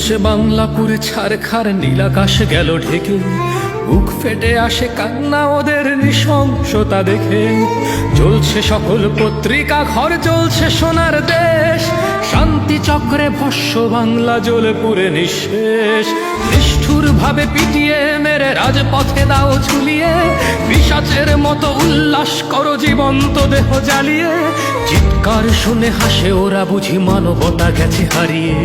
জ্বলছে বাংলাপুরে ছারখার, নীলাকাশ গেল ঢেকে, বুক ফেটে আসে কান্না ওদের নৃশংসতা দেখে। জ্বলছে সকল পত্রিকা ঘর, জ্বলছে সোনার দেশ, শান্তি চক্রে ভস্য বাংলা জ্বলে পুরে নিঃশেষ। নিষ্ঠুর ভাবে পিটিয়ে মেরে রাজপথে দাও ঝুলিয়ে, পিশাচের মতো উল্লাস করো জীবন্ত দেহ জ্বালিয়ে। চিৎকার শুনে হাসে ওরা, বুঝি মানবতা গেছে হারিয়ে।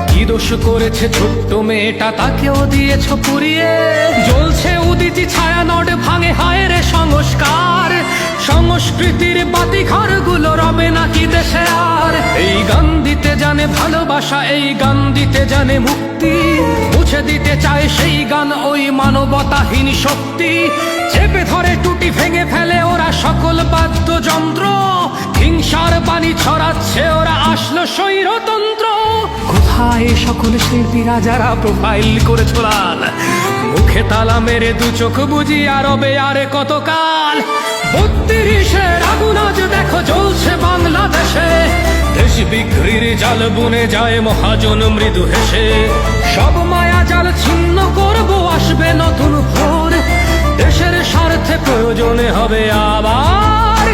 কি দোষ করেছে ছোট্ট মেয়েটা, তাকেও দিয়েছ পুড়িয়ে। জ্বলছে উদিতি ছায়া, নট ভাঙে হায় রে সংস্কার। সংস্কৃতির বাতি ঘরগুলো রবে নাকি দেশে আর? এই গান দিতে জানে ভালোবাসা, এই গান দিতে জানে মুক্তি, মুছে দিতে চায় সেই গান ওই মানবতাহীন শক্তি। চেপে ধরে টুটি ভেঙে ফেলে ওরা সকল বাদ্যযন্ত্র, হিংসার বাণী ছড়াচ্ছে ওরা, আসলো স্বৈরতন্ত্র। কোথায় সকল শিল্পীরা যারা প্রোফাইল করেছ লাল, মুখে তালা মেরে দু চোখ বুঝি আরবে আরে কতকাল। ৩২-এর আগুন আজ দেখো জ্বলছে বাংলাদেশে, দেশ বিক্রির জাল বুনে যায় মহাজন মৃদু হেসে। সব মায়া জাল ছিন্ন করব, আসবে নতুন ভোর, দেশের স্বার্থে প্রয়োজনে হবে আবার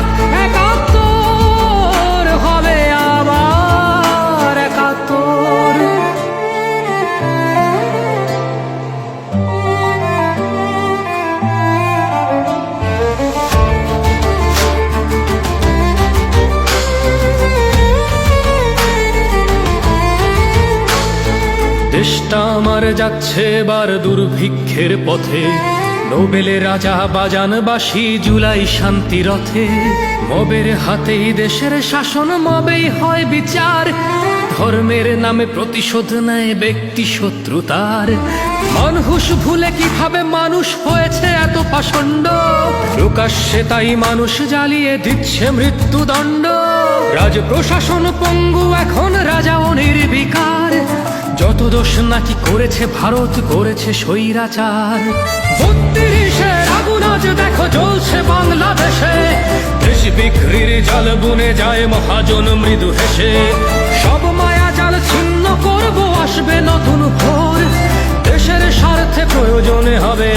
একাত্তর, হবে আবার একাত্তর। দেশটা আমার যাচ্ছে এবার দুর্ভিক্ষের পথে, নোবেলে রাজা বাজান বাঁশি, জুলাই শান্তি রথে। মবের হাতেই দেশের শাসন, মবেই হয় বিচার, ধর্মের নামে প্রতিশোধ নেয় ব্যক্তি শত্রুতার। মানুষ ভুলে কিভাবে মানুষ হয়েছে এত পাষণ্ড, প্রকাশ্যে তাই মানুষ জ্বালিয়ে দিচ্ছে মৃত্যুদণ্ড। রাজ প্রশাসন পঙ্গু এখন, রাজাও নির্বিকার, যত দোষ নাকি করেছে ভারত করেছে স্বৈরাচার। ৩২-এর আগুন আজ দেখো জ্বলছে বাংলাদেশে, দেশ বিক্রির জাল বুনে যায় মহাজন মৃদু হেসে। সব মায়া জাল ছিন্ন করব, আসবে নতুন ভোর, দেশের স্বার্থে প্রয়োজনে হবে